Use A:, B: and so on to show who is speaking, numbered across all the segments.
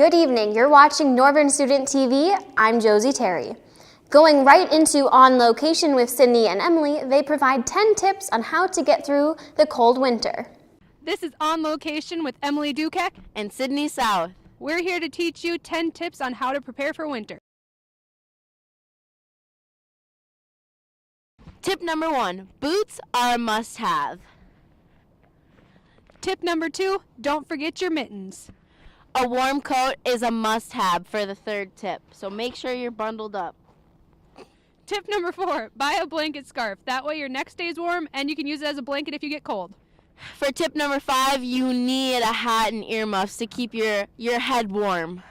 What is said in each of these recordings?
A: Good evening. You're watching Northern Student TV. I'm Josie Terry. Going right into On Location with Sydney and Emily, they provide 10 tips on how to get through the cold winter.
B: This is On Location with Emily Dukek
C: and Sydney South.
B: We're here to teach you 10 tips on how to prepare for winter.
C: Tip number 1, boots are a must-have.
B: Tip number 2, don't forget your mittens.
C: A warm coat is a must-have for the third tip, so make sure you're bundled up.
B: Tip number 4, buy a blanket scarf. That way your neck stays warm and you can use it as a blanket if you get cold.
C: For tip number 5, you need a hat and earmuffs to keep your head warm.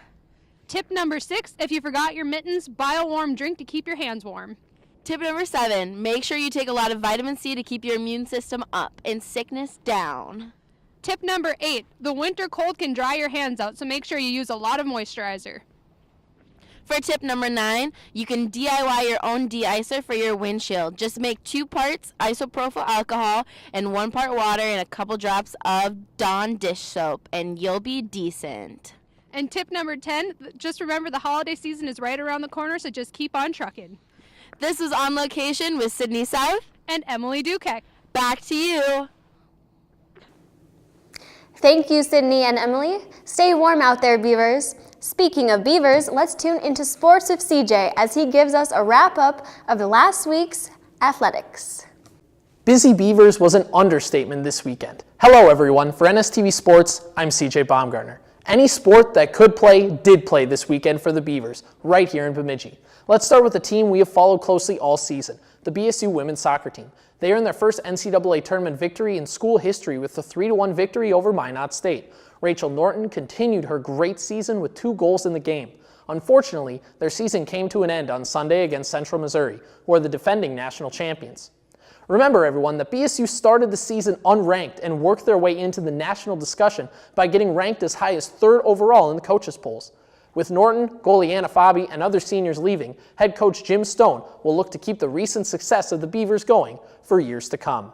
B: Tip number 6, if you forgot your mittens, buy a warm drink to keep your hands warm.
C: Tip number 7, make sure you take a lot of vitamin C to keep your immune system up and sickness down.
B: Tip number 8, the winter cold can dry your hands out, so make sure you use a lot of moisturizer.
C: For tip number 9, you can DIY your own de-icer for your windshield. Just make 2 parts isopropyl alcohol and 1 part water and a couple drops of Dawn dish soap, and you'll be decent.
B: And tip number 10, just remember the holiday season is right around the corner, so just keep on trucking.
C: This is On Location with Sydney South
B: and Emily Dukek.
C: Back to you.
A: Thank you, Sydney and Emily. Stay warm out there, Beavers. Speaking of Beavers, let's tune into sports with CJ as he gives us a wrap-up of the last week's athletics.
D: Busy Beavers was an understatement this weekend. Hello, everyone. For NSTV Sports, I'm CJ Baumgartner. Any sport that could play did play this weekend for the Beavers, right here in Bemidji. Let's start with the team we have followed closely all season, the BSU women's soccer team. They earned their first NCAA tournament victory in school history with a 3-1 victory over Minot State. Rachel Norton continued her great season with 2 goals in the game. Unfortunately, their season came to an end on Sunday against Central Missouri, who are the defending national champions. Remember, everyone, that BSU started the season unranked and worked their way into the national discussion by getting ranked as high as 3rd overall in the coaches' polls. With Norton, goalie Anna Fabi, and other seniors leaving, head coach Jim Stone will look to keep the recent success of the Beavers going for years to come.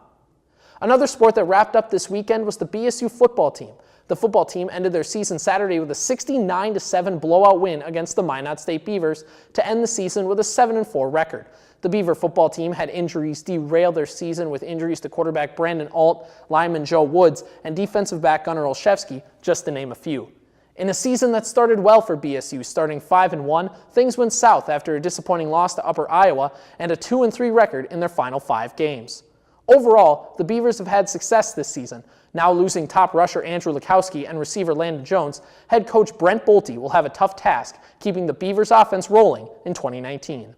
D: Another sport that wrapped up this weekend was the BSU football team. The football team ended their season Saturday with a 69-7 blowout win against the Minot State Beavers to end the season with a 7-4 record. The Beaver football team had injuries derail their season with injuries to quarterback Brandon Alt, lineman Joe Woods, and defensive back Gunnar Olszewski, just to name a few. In a season that started well for BSU, starting 5-1, things went south after a disappointing loss to Upper Iowa and a 2-3 record in their final 5 games. Overall, the Beavers have had success this season. Now losing top rusher Andrew Lukowski and receiver Landon Jones, head coach Brent Bolte will have a tough task keeping the Beavers offense rolling in 2019.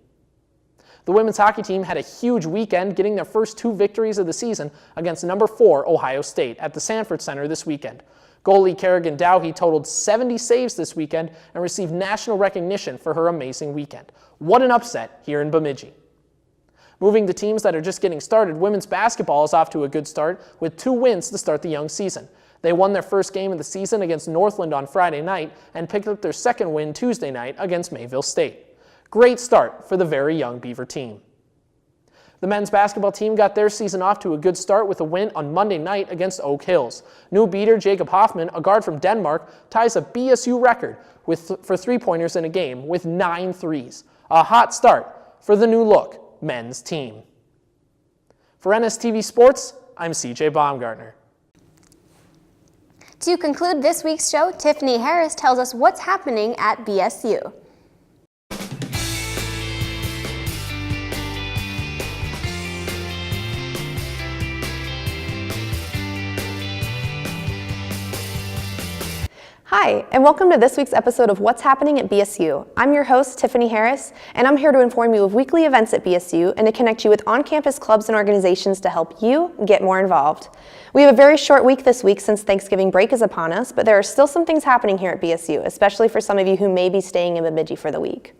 D: The women's hockey team had a huge weekend, getting their first 2 victories of the season against number 4 Ohio State at the Sanford Center this weekend. Goalie Kerrigan Dowhey totaled 70 saves this weekend and received national recognition for her amazing weekend. What an upset here in Bemidji. Moving to teams that are just getting started, women's basketball is off to a good start with 2 wins to start the young season. They won their first game of the season against Northland on Friday night and picked up their second win Tuesday night against Mayville State. Great start for the very young Beaver team. The men's basketball team got their season off to a good start with a win on Monday night against Oak Hills. New beater Jacob Hoffman, a guard from Denmark, ties a BSU record for 3-pointers in a game with 9 threes. A hot start for the new look men's team. For NSTV Sports, I'm CJ Baumgartner.
A: To conclude this week's show, Tiffany Harris tells us what's happening at BSU.
E: Hi, and welcome to this week's episode of What's Happening at BSU. I'm your host, Tiffany Harris, and I'm here to inform you of weekly events at BSU and to connect you with on-campus clubs and organizations to help you get more involved. We have a very short week this week since Thanksgiving break is upon us, but there are still some things happening here at BSU, especially for some of you who may be staying in Bemidji for the week.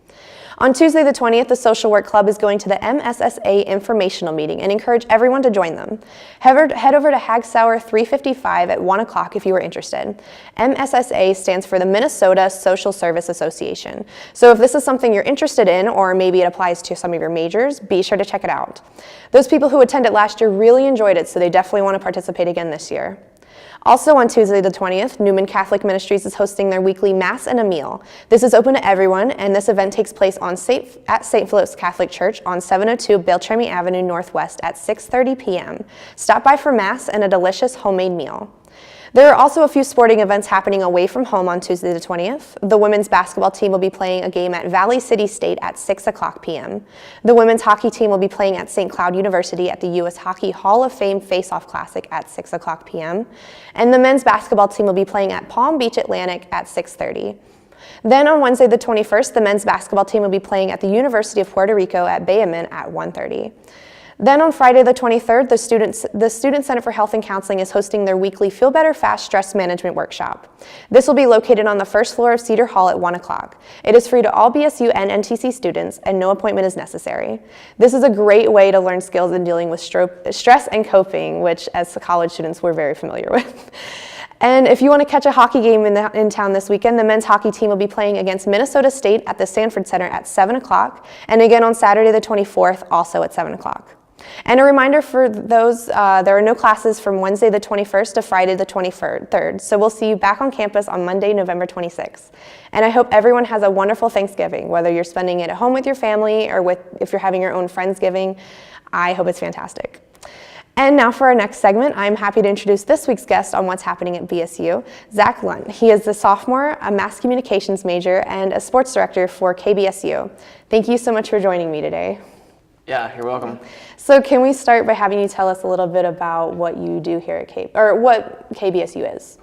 E: On Tuesday the 20th, the Social Work Club is going to the MSSA informational meeting and encourage everyone to join them. Head over to Hagsauer 355 at 1 o'clock if you are interested. MSSA stands for the Minnesota Social Service Association. So if this is something you're interested in, or maybe it applies to some of your majors, be sure to check it out. Those people who attended last year really enjoyed it, so they definitely want to participate again this year. Also on Tuesday the 20th, Newman Catholic Ministries is hosting their weekly Mass and a Meal. This is open to everyone, and this event takes place at St. Philip's Catholic Church on 702 Beltrami Avenue Northwest at 6:30 p.m. Stop by for Mass and a delicious homemade meal. There are also a few sporting events happening away from home on Tuesday the 20th. The women's basketball team will be playing a game at Valley City State at 6 o'clock p.m. The women's hockey team will be playing at St. Cloud University at the U.S. Hockey Hall of Fame Face-Off Classic at 6 o'clock p.m. And the men's basketball team will be playing at Palm Beach Atlantic at 6:30. Then on Wednesday the 21st, the men's basketball team will be playing at the University of Puerto Rico at Bayamin at 1:30. Then on Friday the 23rd, the Student Center for Health and Counseling is hosting their weekly Feel Better Fast Stress Management Workshop. This will be located on the first floor of Cedar Hall at 1 o'clock. It is free to all BSU and NTC students, and no appointment is necessary. This is a great way to learn skills in dealing with stress and coping, which as college students we're very familiar with. And if you want to catch a hockey game in town this weekend, the men's hockey team will be playing against Minnesota State at the Sanford Center at 7 o'clock, and again on Saturday the 24th, also at 7 o'clock. And a reminder for those, there are no classes from Wednesday the 21st to Friday the 23rd, so we'll see you back on campus on Monday, November 26th. And I hope everyone has a wonderful Thanksgiving, whether you're spending it at home with your family or if you're having your own Friendsgiving. I hope it's fantastic. And now for our next segment, I'm happy to introduce this week's guest on what's happening at BSU, Zach Lunt. He is a sophomore, a mass communications major, and a sports director for KBSU. Thank you so much for joining me today.
F: Yeah, you're welcome.
E: So can we start by having you tell us a little bit about what you do here at or what KBSU is?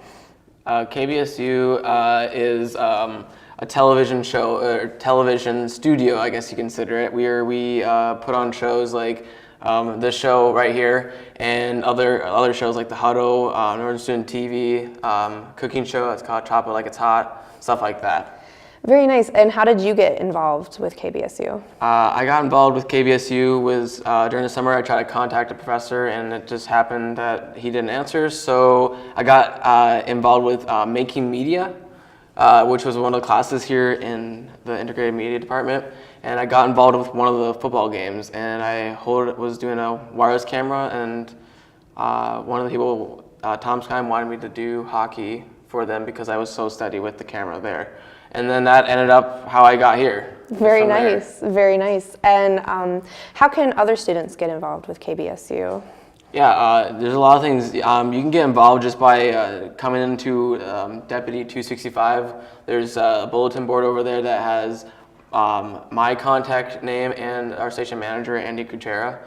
F: KBSU is a television show, or television studio, I guess you consider it. We put on shows like this show right here, and other shows like The Huddle, Northern Student TV, cooking show that's called Chop It Like It's Hot, stuff like that.
E: Very nice. And how did you get involved with KBSU?
F: I got involved with KBSU during the summer. I tried to contact a professor, and it just happened that he didn't answer. So I got involved with Making Media, which was one of the classes here in the integrated media department. And I got involved with one of the football games, and I was doing a wireless camera, and one of the people, Tom Skine, wanted me to do hockey for them because I was so steady with the camera there. And then that ended up how I got here.
E: Very nice, very nice. And how can other students get involved with KBSU?
F: Yeah, there's a lot of things. You can get involved just by coming into Deputy 265. There's a bulletin board over there that has my contact name and our station manager, Andy Kuchera.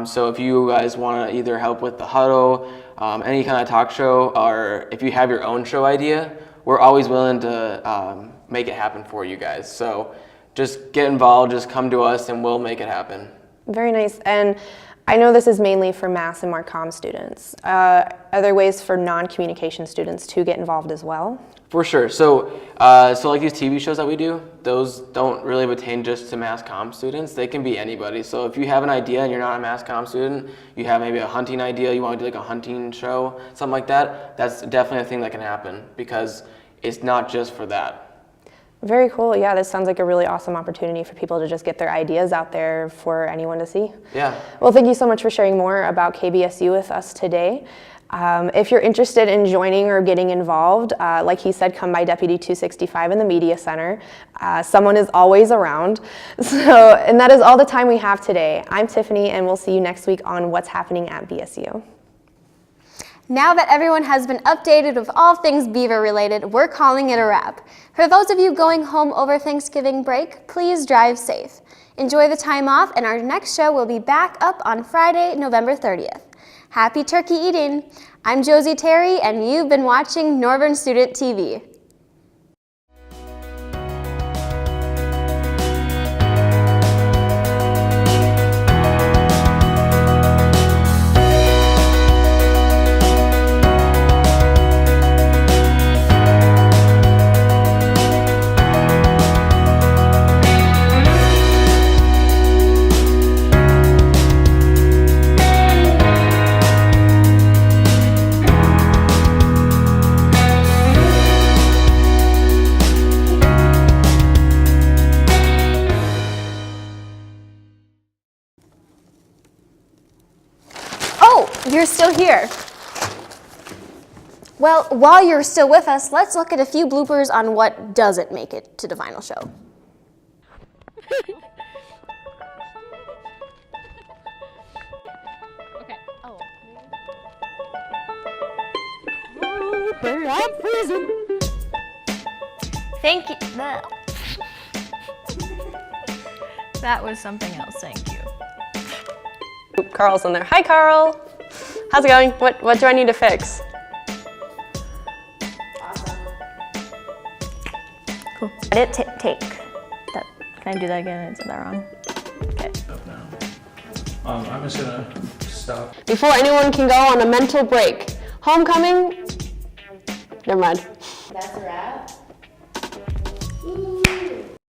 F: So if you guys want to either help with The Huddle, any kind of talk show, or if you have your own show idea, we're always willing to make it happen for you guys. So just get involved, just come to us, and we'll make it happen.
E: Very nice. And I know this is mainly for mass and Marcom students. Are there ways for non-communication students to get involved as well?
F: For sure. So like these TV shows that we do, those don't really pertain just to mass comm students. They can be anybody. So if you have an idea and you're not a mass comm student, you have maybe a hunting idea, you want to do like a hunting show, something like that, that's definitely a thing that can happen because it's not just for that.
E: Very cool. Yeah, this sounds like a really awesome opportunity for people to just get their ideas out there for anyone to see.
F: Yeah.
E: Well, thank you so much for sharing more about KBSU with us today. If you're interested in joining or getting involved, like he said, come by Deputy 265 in the Media Center. Someone is always around. And that is all the time we have today. I'm Tiffany, and we'll see you next week on What's Happening at BSU.
A: Now that everyone has been updated with all things Beaver related, we're calling it a wrap. For those of you going home over Thanksgiving break, please drive safe. Enjoy the time off, and our next show will be back up on Friday, November 30th. Happy turkey eating! I'm Josie Terry, and you've been watching Northern Student TV. You're still here. Well, while you're still with us, let's look at a few bloopers on what doesn't make it to the final show.
B: Okay. Oh.
C: I'm freezing.
G: Thank you. That was something else, thank you.
E: Oop, Carl's in there. Hi, Carl. How's it going? What do I need to fix?
G: Cool. I didn't take that. Can I do that again? I said that wrong. Okay.
D: I'm just gonna stop.
E: Before anyone can go on a mental break, homecoming. Never mind.
C: That's a wrap.